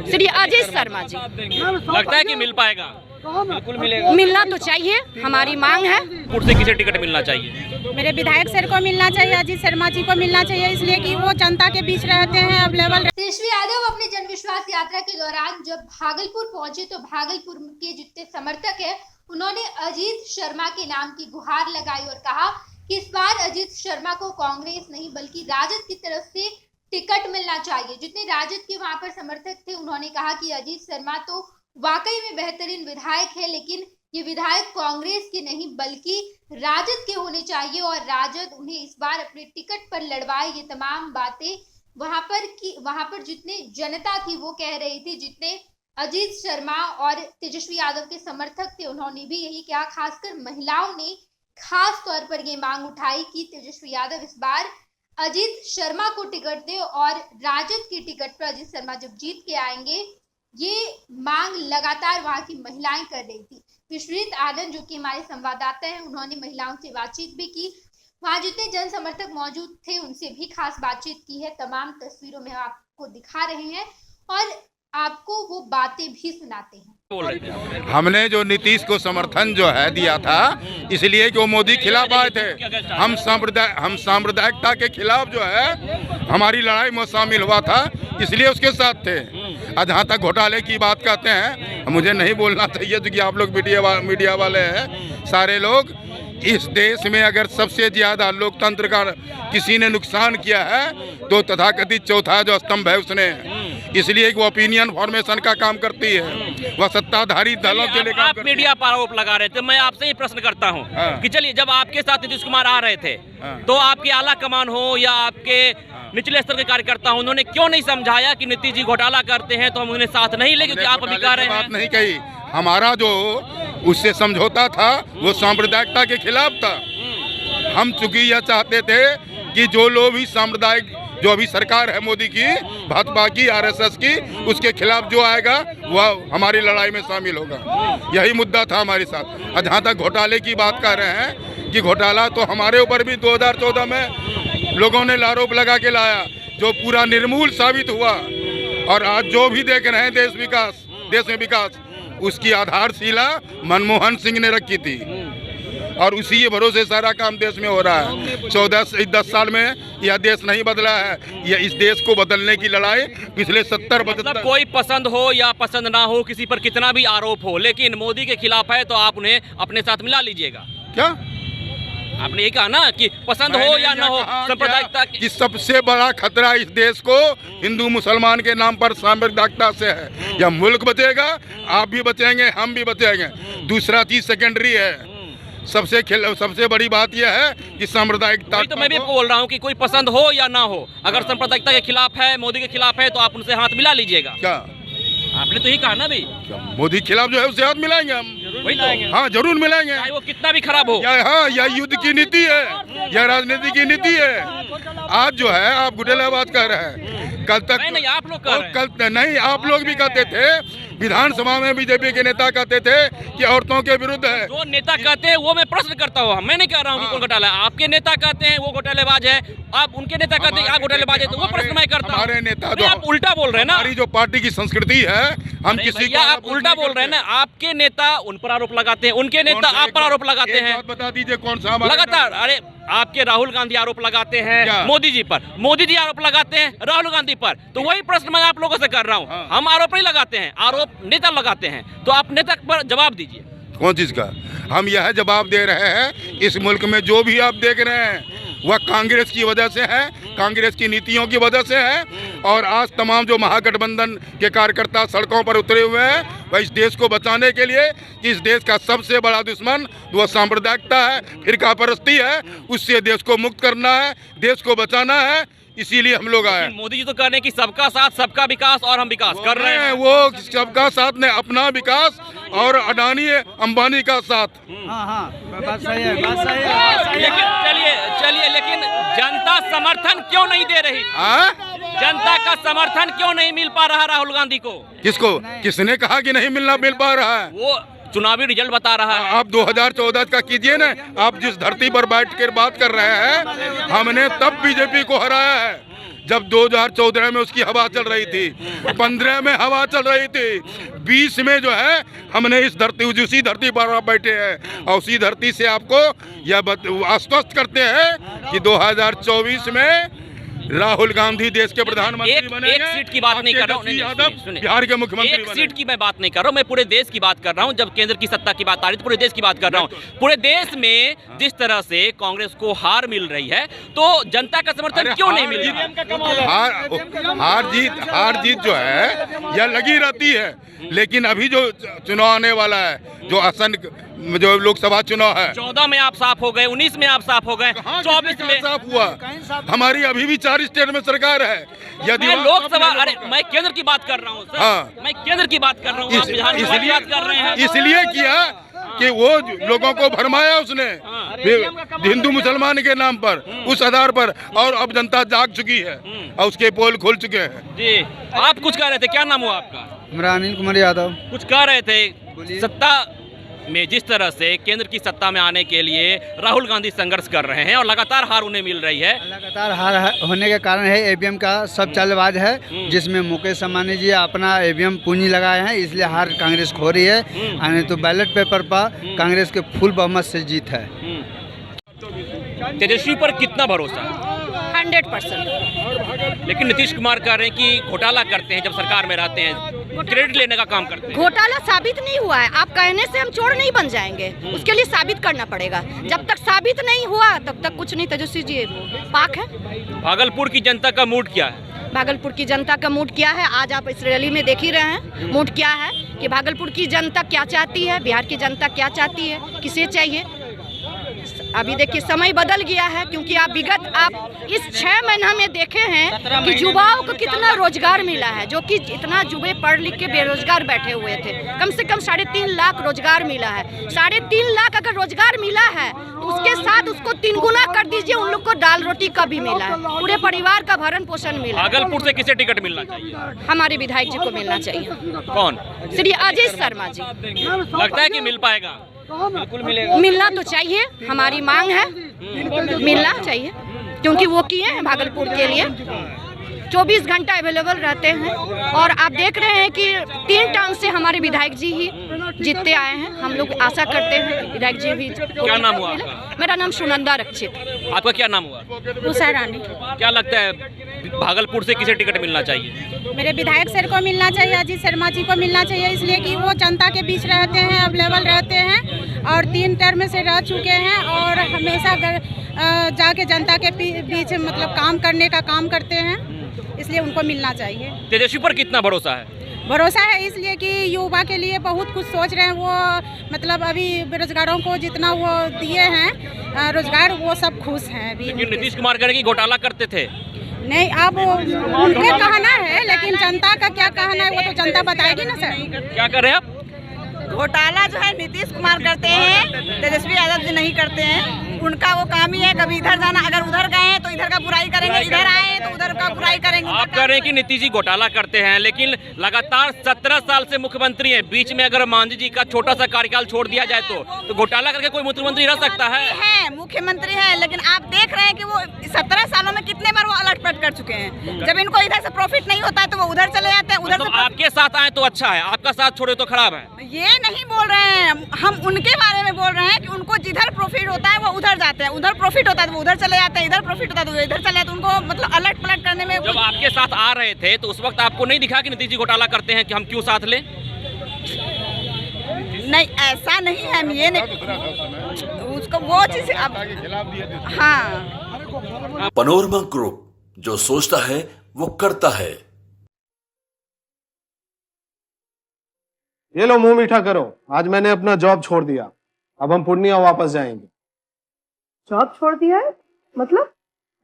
श्री अजीत शर्मा जी। लगता है कि मिल पाएगा? बिल्कुल मिलेगा, मिलना तो चाहिए, हमारी मांग है। से किसे टिकट मिलना चाहिए? मेरे विधायक सर को मिलना चाहिए, अजीत शर्मा जी को मिलना चाहिए, इसलिए कि वो जनता के बीच रहते हैं अवेलेबल। तेजस्वी यादव अपने जन विश्वास यात्रा के दौरान जब भागलपुर पहुंचे तो भागलपुर के जितने समर्थक हैं उन्होंने अजीत शर्मा के नाम की गुहार लगाई और कहा कि इस बार अजीत शर्मा को कांग्रेस नहीं बल्कि राजद की तरफ से टिकट मिलना चाहिए। जितने राजद के वहां पर समर्थक थे उन्होंने कहा कि अजीत शर्मा तो वाकई में बेहतरीन विधायक है, लेकिन ये विधायक कांग्रेस के नहीं बल्कि राजद के होने चाहिए और राजद उन्हें इस बार अपने टिकट पर लड़वाए। ये तमाम बातें वहां पर जितने जनता थी वो कह रही थी, जितने अजीत शर्मा और तेजस्वी यादव के समर्थक थे उन्होंने भी यही कहा। खासकर महिलाओं ने खास तौर पर ये मांग उठाई कि तेजस्वी यादव इस बार अजीत शर्मा को टिकट दे और राजद की टिकट पर अजीत शर्मा जब जीत के आएंगे। ये मांग लगातार वहां की महिलाएं कर रही थी। विश्वजीत आनंद जो कि हमारे संवाददाता हैं, उन्होंने महिलाओं से बातचीत भी की। वहां जितने जन समर्थक मौजूद थे उनसे भी खास बातचीत की है। तमाम तस्वीरों में आपको दिखा रहे हैं और आपको वो बातें भी सुनाते हैं। हमने जो नीतीश को समर्थन जो है दिया था इसलिए कि वो मोदी खिलाफ आए थे। हम सांप्रदायिकता के खिलाफ जो है हमारी लड़ाई में शामिल हुआ था, इसलिए उसके साथ थे। जहाँ तक घोटाले की बात कहते हैं, मुझे नहीं बोलना चाहिए क्योंकि आप लोग मीडिया वाले हैं। सारे लोग इस देश में अगर सबसे ज़्यादा लोकतंत्र का किसी ने नुकसान किया है तो तथाकथित चौथा जो स्तंभ है उसने, इसलिए वो ओपिनियन फॉर्मेशन का काम करती है, वह सत्ताधारी दलों के लिए काम करती है। मीडिया पर आरोप लगा रहे थे, मैं आपसे ही प्रश्न करता हूं कि चलिए जब आपके साथ नीतीश कुमार आ रहे थे तो आपकी आला कमान हो या आपके निचले स्तर के कार्यकर्ता हो, उन्होंने क्यों नहीं समझाया कि नीतीश जी घोटाला करते हैं तो हम उन्हें साथ नहीं ले, क्योंकि आप अभी कह रहे हैं बात नहीं कही। हमारा जो उससे समझौता था वो सांप्रदायिकता के खिलाफ था। हम चूंकि यह चाहते थे कि जो लोग भी सांप्रदायिक जो अभी सरकार है मोदी की, भाजपा की, आरएसएस की, उसके खिलाफ जो आएगा वह हमारी लड़ाई में शामिल होगा। यही मुद्दा था हमारे साथ। और जहाँ तक घोटाले की बात कर रहे हैं कि घोटाला तो हमारे ऊपर भी 2014 में लोगों ने आरोप लगा के लाया, जो पूरा निर्मूल साबित हुआ। और आज जो भी देख रहे हैं देश में विकास, उसकी आधारशिला मनमोहन सिंह ने रखी थी और उसी के भरोसे सारा काम देश में हो रहा है। 10 साल में यह देश नहीं बदला है। यह इस देश को बदलने की लड़ाई पिछले 70-75 कोई पसंद हो या पसंद ना हो, किसी पर कितना भी आरोप हो, लेकिन मोदी के खिलाफ है तो आप उन्हें अपने साथ मिला लीजिएगा। क्या आपने ये कहा ना कि पसंद हो या ना हो, सांप्रदायिकता कि सबसे बड़ा खतरा इस देश को हिंदू मुसलमान के नाम पर सांप्रदायिकता से है। यह मुल्क बचेगा, आप भी बचेंगे, हम भी बचेंगे, दूसरा चीज सेकेंडरी है। सबसे बड़ी बात यह है कि सांप्रदायिकता। तो मैं भी बोल रहा हूँ कि कोई पसंद हो या ना हो, अगर सांप्रदायिकता के खिलाफ है, मोदी के खिलाफ है तो आप उनसे हाथ मिला लीजिएगा। क्या आपने तो यही कहा ना भाई, मोदी खिलाफ जो है उससे हाथ मिलाएंगे हम। वही तो, हाँ जरूर मिलाएंगे, चाहे वो कितना भी खराब हो। हाँ, यह युद्ध की नीति है, यह राजनीति की नीति है। आज जो है आप गुटेलाबाद कर रहे हैं, कल तक नहीं आप लोग कर रहे हैं। नहीं, आप लोग भी कहते थे। विधानसभा में बीजेपी के नेता कहते थे कि औरतों के विरुद्ध है। जो नेता कहते हैं वो मैं प्रश्न करता हूँ, मैं नहीं कह रहा हूँ कि कौन घोटाला है। आपके नेता कहते हैं वो घोटालेबाज है, आप उनके नेता कहते हैं आप घोटालेबाज है, तो वो प्रश्न मैं करता हूँ। हमारे नेता जो आप उल्टा बोल रहे हैं ना, हमारी जो पार्टी की संस्कृति है, हम किसी को आप उल्टा बोल रहे हैं ना। आपके नेता उन पर आरोप लगाते हैं, उनके नेता आप पर आरोप लगाते हैं। बता दीजिए कौन सा लगातार। अरे आपके राहुल गांधी आरोप लगाते हैं मोदी जी पर, मोदी जी आरोप लगाते हैं राहुल गांधी पर। तो वही प्रश्न मैं आप लोगों से कर रहा हूँ। हम आरोप नहीं लगाते हैं, आरोप नेता लगाते हैं, तो आप नेता पर जवाब दीजिए। कौन चीज का? हम यह जवाब दे रहे हैं, इस मुल्क में जो भी आप देख रहे हैं वह कांग्रेस की वजह से है, कांग्रेस की नीतियों की वजह से है। और आज तमाम जो महागठबंधन के कार्यकर्ता सड़कों पर उतरे हुए हैं, वह इस देश को बचाने के लिए कि इस देश का सबसे बड़ा दुश्मन वह सांप्रदायिकता है, फिरका परस्ती है, उससे देश को मुक्त करना है, देश को बचाना है। इसीलिए हम लोग आए। मोदी जी तो कह रहे हैं कि सबका साथ सबका विकास और हम विकास कर रहे हैं। वो सबका साथ ने अपना विकास और अडानी अंबानी का साथ। बात सही है, बात सही है। लेकिन चलिए लेकिन जनता समर्थन क्यों नहीं दे रही? जनता का समर्थन क्यों नहीं मिल पा रहा राहुल गांधी को? किसको? किसने कहा कि नहीं मिल पा रहा है? वो चुनावी रिजल्ट बता रहा है। आप 2014 का कीजिए ना। आप जिस धरती पर बैठ कर बात कर रहे हैं, हमने तब बीजेपी को हराया है जब 2014 में उसकी हवा चल रही थी, 15 में हवा चल रही थी, 20 में जो है हमने इस धरती, उसी धरती पर आप बैठे हैं और उसी धरती से आपको यह आश्वस्त करते हैं कि 2024 में राहुल गांधी देश के प्रधानमंत्री बनेंगे। एक सीट की बात नहीं कर रहा हूँ, बिहार के मुख्यमंत्री एक सीट की मैं बात नहीं कर रहा हूँ, मैं पूरे देश की बात कर रहा हूँ। जब केंद्र की सत्ता की बात आ रही है तो पूरे देश की बात कर रहा हूँ। पूरे देश में जिस तरह से कांग्रेस को हार मिल रही है तो जनता का समर्थन क्यों नहीं मिल रहा? हार जीत जो है यह लगी रहती है, लेकिन अभी जो चुनाव आने वाला है, जो जो लोकसभा चुनाव है, 14 में आप साफ हो गए, 19 में आप साफ हो गए, 24 में साफ हुआ। हमारी अभी भी 4 स्टेट में सरकार है। यदि मैं लोकसभा, अरे मैं केंद्र की बात कर रहा हूँ सर। हाँ। मैं केंद्र की बात कर रहा हूँ, आप विधानसभा की बात कर रहे हैं। इसलिए किया कि वो लोगों को भरमाया उसने हिंदू मुसलमान के नाम पर, उस आधार पर, और अब जनता जाग चुकी है और उसके पोल खुल चुके हैं। जी, आप कुछ कह रहे थे, क्या नाम हुआ आपका? मेरा अनिल कुमार यादव। कुछ कह रहे थे, सत्ता में जिस तरह से केंद्र की सत्ता में आने के लिए राहुल गांधी संघर्ष कर रहे हैं और लगातार हार उन्हें मिल रही है। लगातार हार होने के कारण है ईवीएम का सब चालबाज है, जिसमें मुकेश अंबानी जी अपना ईवीएम पूंजी लगाए हैं, इसलिए हार कांग्रेस खो रही है। नहीं तो बैलेट पेपर पर कांग्रेस के फुल बहुमत से जीत है। तेजस्वी पर कितना भरोसा है? 100%। लेकिन नीतीश कुमार कह रहे हैं कि घोटाला करते हैं, जब सरकार में रहते हैं क्रेडिट लेने का काम करते हैं। घोटाला साबित नहीं हुआ है, आप कहने से हम चोर नहीं बन जाएंगे, उसके लिए साबित करना पड़ेगा। जब तक साबित नहीं हुआ तब तक कुछ नहीं। तेजस्वी जी पाक है। भागलपुर की जनता का मूड क्या है? भागलपुर की जनता का मूड क्या है, आज आप इस रैली में देख ही रहे हैं। मूड क्या है कि भागलपुर की जनता क्या चाहती है, बिहार की जनता क्या चाहती है, किसे चाहिए। अभी देखिए समय बदल गया है, क्योंकि आप इस 6 महीना में देखे हैं कि युवाओं को कितना रोजगार मिला है, जो कि इतना युवा पढ़ लिख के बेरोजगार बैठे हुए थे। कम से कम 3.5 लाख रोजगार मिला है। 3.5 लाख अगर रोजगार मिला है तो उसके साथ उसको 3 गुना कर दीजिए, उन लोग को दाल रोटी का भी मिला है, पूरे परिवार का भरण पोषण मिला है। भागलपुर से किसे टिकट मिलना चाहिए? हमारे विधायक जी को मिलना चाहिए। कौन? श्री अजीत शर्मा जी। लगता है कि मिल पाएगा? बिल्कुल मिलेगा। मिलना तो चाहिए, हमारी मांग है, मिलना चाहिए, क्योंकि वो किए हैं भागलपुर के लिए। 24 घंटा अवेलेबल रहते हैं और आप देख रहे हैं कि 3 टर्म से हमारे विधायक जी ही जीतते आए हैं। हम लोग आशा करते हैं विधायक जी भी। क्या नाम हुआ आपका? मेरा नाम सुनंदा रक्षित। आपका क्या नाम हुआ? उषा रानी। क्या लगता है भागलपुर से किसे टिकट मिलना चाहिए? मेरे विधायक सर को मिलना चाहिए, अजीत शर्मा जी को मिलना चाहिए, इसलिए कि वो जनता के बीच रहते हैं, अवेलेबल रहते हैं और 3 टर्म से रह चुके हैं और हमेशा जाके जनता के बीच मतलब काम करने का काम करते हैं, इसलिए उनको मिलना चाहिए। तेजस्वी पर कितना भरोसा है? भरोसा है इसलिए कि युवा के लिए बहुत कुछ सोच रहे हैं वो, मतलब अभी बेरोजगारों को जितना वो दिए हैं रोजगार, वो सब खुश हैं अभी। लेकिन नीतीश कुमार कह रहे हैं कि घोटाला करते थे। नहीं, अब उनके कहना है, लेकिन जनता का क्या कहना है वो तो जनता बताएगी ना सर। क्या कर रहे हैं आप? घोटाला जो है नीतीश कुमार करते हैं, तेजस्वी यादव जी नहीं करते हैं। उनका वो काम ही है, कभी इधर जाना, अगर उधर गए हैं तो इधर का बुराई करेंगे, इधर आए तो उधर का बुराई करेंगे। आप कह रहे हैं कि नीतीश जी घोटाला करते हैं, लेकिन लगातार 17 साल से मुख्यमंत्री हैं। बीच में अगर मांझी जी का छोटा सा कार्यकाल छोड़ दिया जाए तो घोटाला करके कोई मुख्यमंत्री रह सकता है? मुख्यमंत्री है, लेकिन आप देख रहे हैं कि वो 17 सालों में कितने बार वो अलट पलट कर चुके हैं। जब इनको इधर से प्रॉफिट नहीं होता है तो वो उधर चले जाते हैं। उधर से आपके साथ आए तो अच्छा है, आपका साथ छोड़े तो खराब है। ये नहीं बोल रहे हैं हम, उनके बारे में बोल रहे हैं कि उनको जिधर प्रॉफिट होता है वो उधर जाते हैं, उधर प्रॉफिट होता है तो वो उधर चले जाते हैं, इधर प्रॉफिट होता है तो वो इधर चले जाते हैं। उनको मतलब अलट पलट करने में। जब आपके साथ आ रहे थे तो उस वक्त आपको नहीं दिखा कि नीतीश जी घोटाला करते हैं, कि हम क्यों साथ लें? नहीं, ऐसा नहीं है, हम ये नहीं उसको वो चीज हाँ। पनोरमा ग्रुप, जो सोचता है वो करता है। ये लो मुंह मीठा करो, आज मैंने अपना जॉब छोड़ दिया, अब हम पूर्णिया वापस जाएंगे। जॉब छोड़ दिया है? मतलब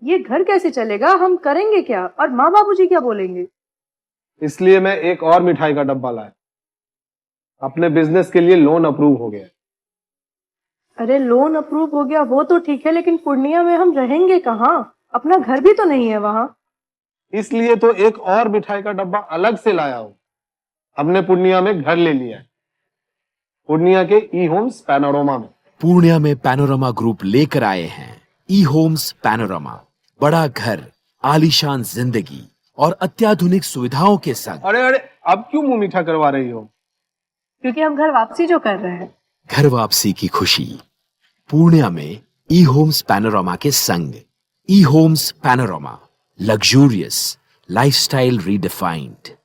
ये घर कैसे चलेगा, हम करेंगे क्या और माँ बाबूजी क्या बोलेंगे? इसलिए मैं एक और मिठाई का डब्बा लाया, अपने बिजनेस के लिए लोन अप्रूव हो गया। अरे लोन अप्रूव हो गया वो तो ठीक है, लेकिन पूर्णिया में हम रहेंगे कहाँ? अपना घर भी तो नहीं है वहाँ। इसलिए तो एक और मिठाई का डब्बा अलग से लाया हूँ, हमने पूर्णिया में घर ले लिया है, पूर्णिया के ई होम्स पैनोरमा में। पूर्णिया में पैनोरमा ग्रुप लेकर आए हैं ई होम्स पैनोरमा। बड़ा घर आलीशान जिंदगी और अत्याधुनिक सुविधाओं के संग। अरे अरे अब क्यों मुंह मीठा करवा रही हो? क्योंकि हम घर वापसी जो कर रहे हैं। घर वापसी की खुशी पूर्णिया में ई होम्स पैनोरामा के संग। ई homes panorama, luxurious lifestyle redefined.